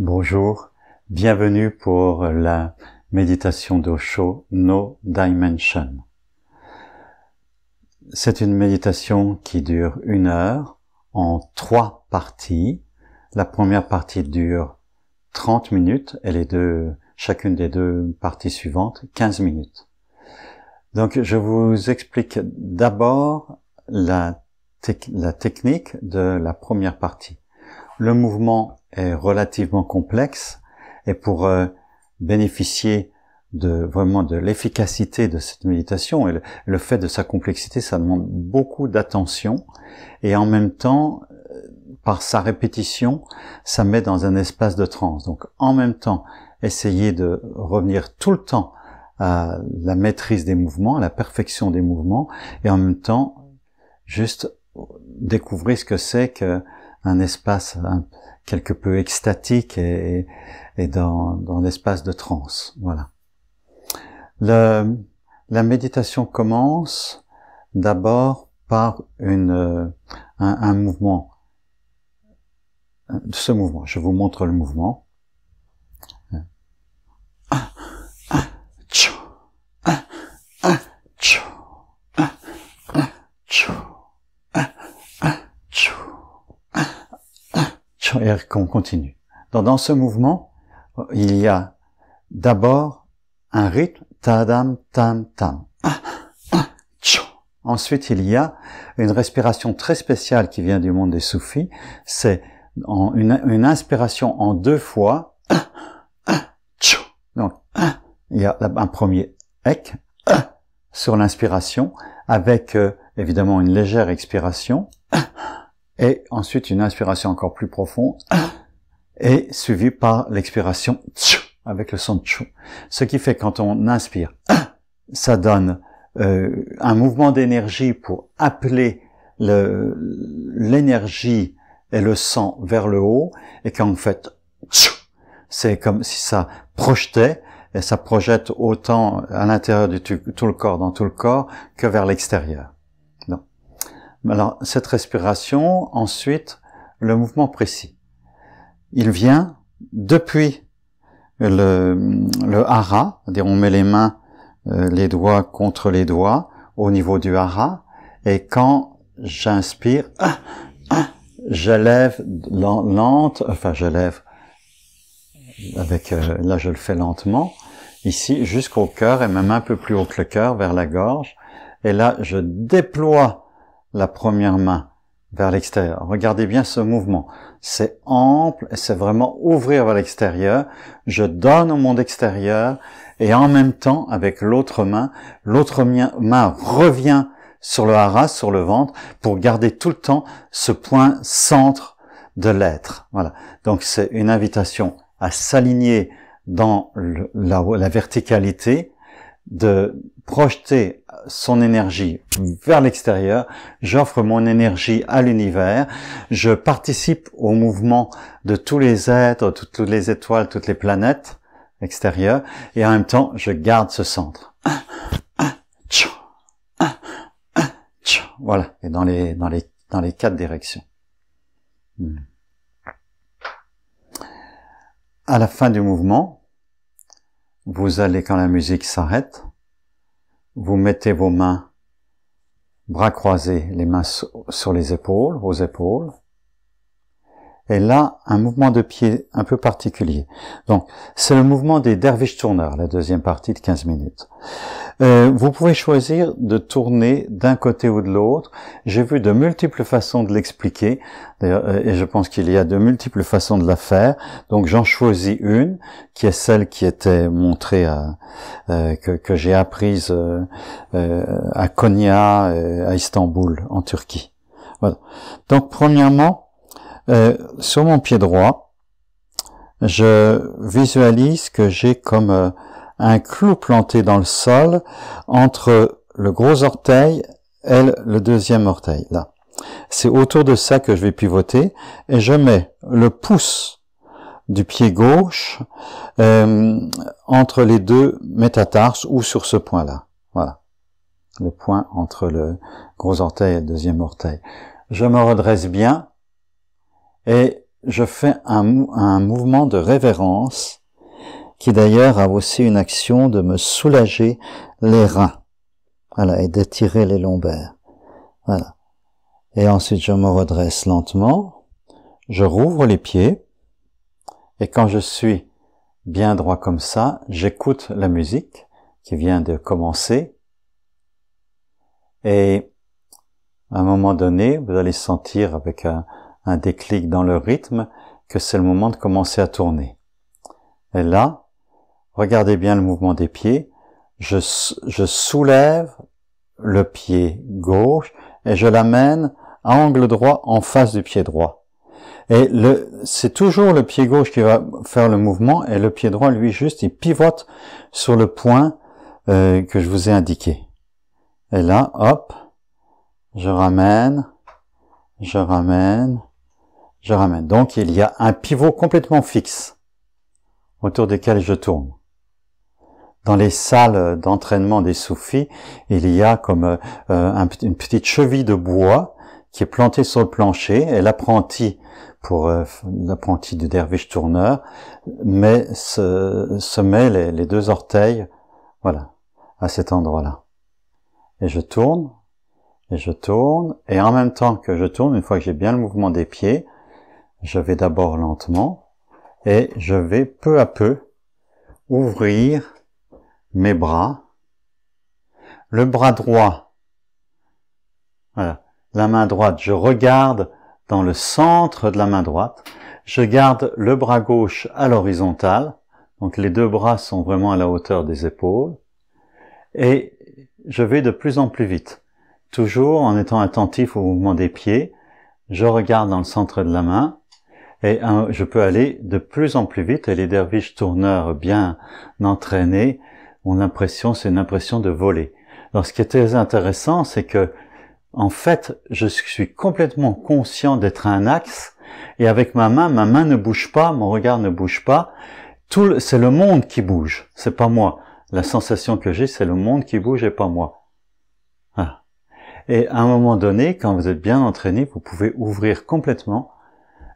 Bonjour, bienvenue pour la méditation d'Osho No Dimension. C'est une méditation qui dure 1 heure en 3 parties. La première partie dure 30 minutes et chacune des 2 parties suivantes 15 minutes. Donc je vous explique d'abord la technique de la première partie. Le mouvement est relativement complexe et pour bénéficier vraiment de l'efficacité de cette méditation et le fait de sa complexité, ça demande beaucoup d'attention et en même temps, par sa répétition, ça met dans un espace de transe. Donc en même temps, essayez de revenir tout le temps à la maîtrise des mouvements, à la perfection des mouvements et en même temps, juste découvrir ce que c'est qu'un espace quelque peu extatique et dans l'espace de transe. Voilà. La méditation commence d'abord par un mouvement. Ce mouvement, je vous montre le mouvement. Et qu'on continue. Dans ce mouvement, il y a d'abord un rythme, tadam, tam, tam. Ensuite, il y a une respiration très spéciale qui vient du monde des soufis. C'est une inspiration en 2 fois. Donc, il y a un premier ek sur l'inspiration, avec évidemment une légère expiration. Et ensuite une inspiration encore plus profonde et suivie par l'expiration avec le son de tchou. Ce qui fait quand on inspire, ça donne un mouvement d'énergie pour appeler l'énergie et le sang vers le haut, et quand on fait c'est comme si ça projetait, et ça projette autant à l'intérieur de tout le corps, dans tout le corps, que vers l'extérieur. Alors, cette respiration, ensuite, le mouvement précis. Il vient depuis le hara, c'est-à-dire on met les mains, les doigts contre les doigts, au niveau du hara, et quand j'inspire, je lève je lève, là je le fais lentement, ici jusqu'au cœur, et même un peu plus haut que le cœur, vers la gorge, et là je déploie la première main vers l'extérieur. Regardez bien ce mouvement. C'est ample, c'est vraiment ouvrir vers l'extérieur. Je donne au monde extérieur et en même temps, avec l'autre main revient sur le hara, sur le ventre, pour garder tout le temps ce point centre de l'être. Voilà. Donc c'est une invitation à s'aligner dans la verticalité, de projeter son énergie vers l'extérieur. J'offre mon énergie à l'univers, je participe au mouvement de tous les êtres, toutes les étoiles, toutes les planètes extérieures, et en même temps je garde ce centre. Voilà, et dans les 4 directions. À la fin du mouvement, vous allez, quand la musique s'arrête, vous mettez vos mains, bras croisés, les mains sur les épaules, vos épaules. Et là, un mouvement de pied un peu particulier. Donc, c'est le mouvement des derviches tourneurs, la deuxième partie de 15 minutes. Vous pouvez choisir de tourner d'un côté ou de l'autre. J'ai vu de multiples façons de l'expliquer, et je pense qu'il y a de multiples façons de la faire. Donc, j'en choisis une, qui est celle qui était montrée que j'ai apprise à Konya, à Istanbul, en Turquie. Voilà. Donc, premièrement, sur mon pied droit, je visualise que j'ai comme un clou planté dans le sol entre le gros orteil et le deuxième orteil. Là, c'est autour de ça que je vais pivoter, et je mets le pouce du pied gauche entre les 2 métatarses, ou sur ce point-là. Voilà, le point entre le gros orteil et le deuxième orteil. Je me redresse bien. Et je fais un mouvement de révérence qui d'ailleurs a aussi une action de me soulager les reins. Voilà, et d'étirer les lombaires. Voilà. Et ensuite, je me redresse lentement, je rouvre les pieds, et quand je suis bien droit comme ça, j'écoute la musique qui vient de commencer, et à un moment donné, vous allez sentir avec un déclic dans le rythme que c'est le moment de commencer à tourner. Et là, regardez bien le mouvement des pieds, je soulève le pied gauche et je l'amène à angle droit en face du pied droit. Et c'est toujours le pied gauche qui va faire le mouvement et le pied droit, lui, juste, il pivote sur le point que je vous ai indiqué. Et là, hop, je ramène. Donc, il y a un pivot complètement fixe autour desquels je tourne. Dans les salles d'entraînement des soufis, il y a comme une petite cheville de bois qui est plantée sur le plancher, et l'apprenti du derviche tourneur se met les deux orteils, voilà, à cet endroit-là. Et je tourne, et en même temps que je tourne, une fois que j'ai bien le mouvement des pieds, je vais d'abord lentement, et je vais peu à peu ouvrir mes bras, le bras droit, voilà, la main droite, je regarde dans le centre de la main droite, je garde le bras gauche à l'horizontale, donc les deux bras sont vraiment à la hauteur des épaules, et je vais de plus en plus vite, toujours en étant attentif au mouvement des pieds, je regarde dans le centre de la main, et je peux aller de plus en plus vite, et les derviches tourneurs bien entraînés c'est une impression de voler. Alors ce qui est très intéressant, c'est que, en fait, je suis complètement conscient d'être un axe, et avec ma main ne bouge pas, mon regard ne bouge pas, c'est le monde qui bouge, c'est pas moi. La sensation que j'ai, c'est le monde qui bouge et pas moi. Voilà. Et à un moment donné, quand vous êtes bien entraîné, vous pouvez ouvrir complètement,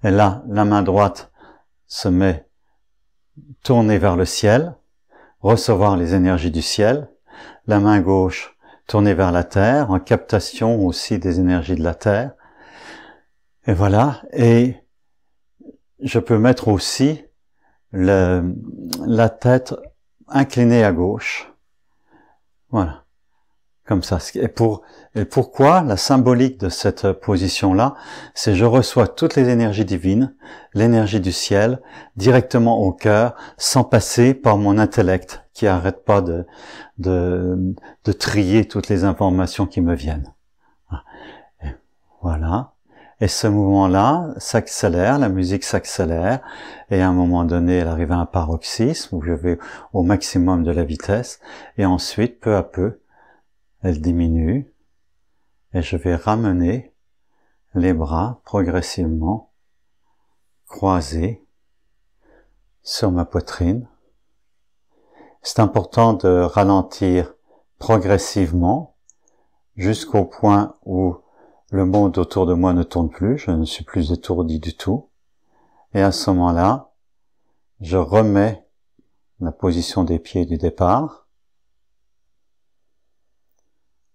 et là, la main droite se met tournée vers le ciel, recevoir les énergies du ciel, la main gauche tournée vers la terre, en captation aussi des énergies de la terre. Et voilà, et je peux mettre aussi la tête inclinée à gauche. Voilà, comme ça. Et pourquoi la symbolique de cette position-là, c'est je reçois toutes les énergies divines, l'énergie du ciel, directement au cœur, sans passer par mon intellect, qui arrête pas de trier toutes les informations qui me viennent. Et voilà. Et ce mouvement-là s'accélère, la musique s'accélère, et à un moment donné, elle arrive à un paroxysme, où je vais au maximum de la vitesse, et ensuite, peu à peu, elle diminue, et je vais ramener les bras progressivement croisés sur ma poitrine. C'est important de ralentir progressivement jusqu'au point où le monde autour de moi ne tourne plus, je ne suis plus étourdi du tout. Et à ce moment-là, je remets la position des pieds du départ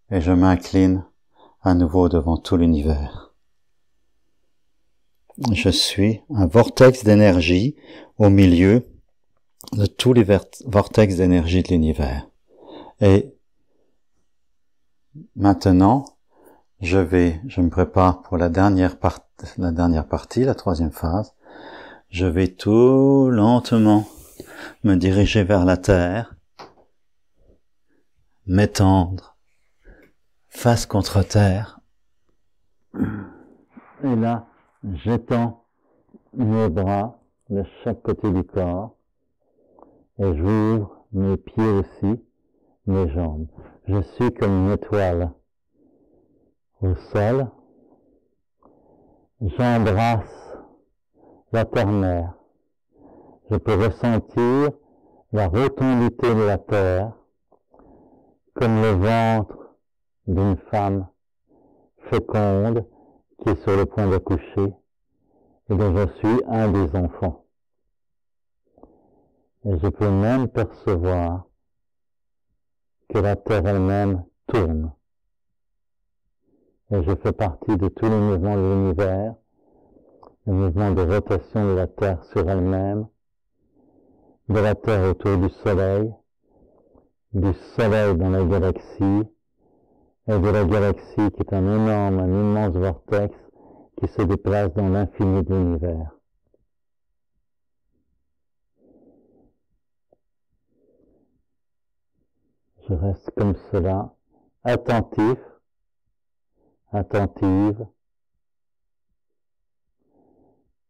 et je m'incline à nouveau devant tout l'univers. Je suis un vortex d'énergie au milieu de tous les vortex d'énergie de l'univers. Et maintenant, je me prépare pour la dernière partie, la troisième phase. Je vais tout lentement me diriger vers la terre, m'étendre, face contre terre. Et là, j'étends mes bras de chaque côté du corps et j'ouvre mes pieds aussi, mes jambes. Je suis comme une étoile au sol. J'embrasse la terre-mère. Je peux ressentir la rotondité de la terre comme le ventre d'une femme féconde qui est sur le point d'accoucher et dont je suis un des enfants. Et je peux même percevoir que la Terre elle-même tourne. Et je fais partie de tous les mouvements de l'univers, le mouvement de rotation de la Terre sur elle-même, de la Terre autour du Soleil dans la galaxie, et de la galaxie qui est un immense vortex qui se déplace dans l'infini de l'univers. Je reste comme cela, attentif, attentive,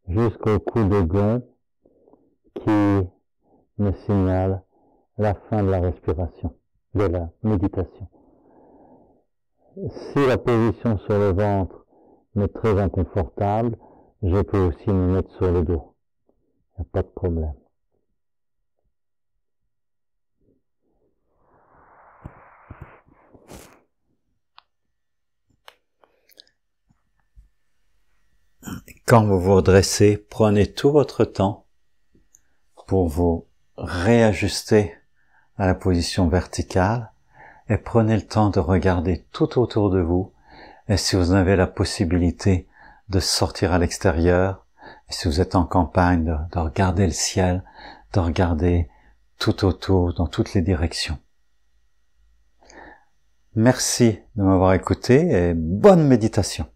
jusqu'au coup de gong qui me signale la fin de la respiration, de la méditation. Si la position sur le ventre m'est très inconfortable, je peux aussi me mettre sur le dos. Il n'y a pas de problème. Quand vous vous redressez, prenez tout votre temps pour vous réajuster à la position verticale et prenez le temps de regarder tout autour de vous. Et si vous avez la possibilité de sortir à l'extérieur, et si vous êtes en campagne, de regarder le ciel, de regarder tout autour, dans toutes les directions. Merci de m'avoir écouté et bonne méditation.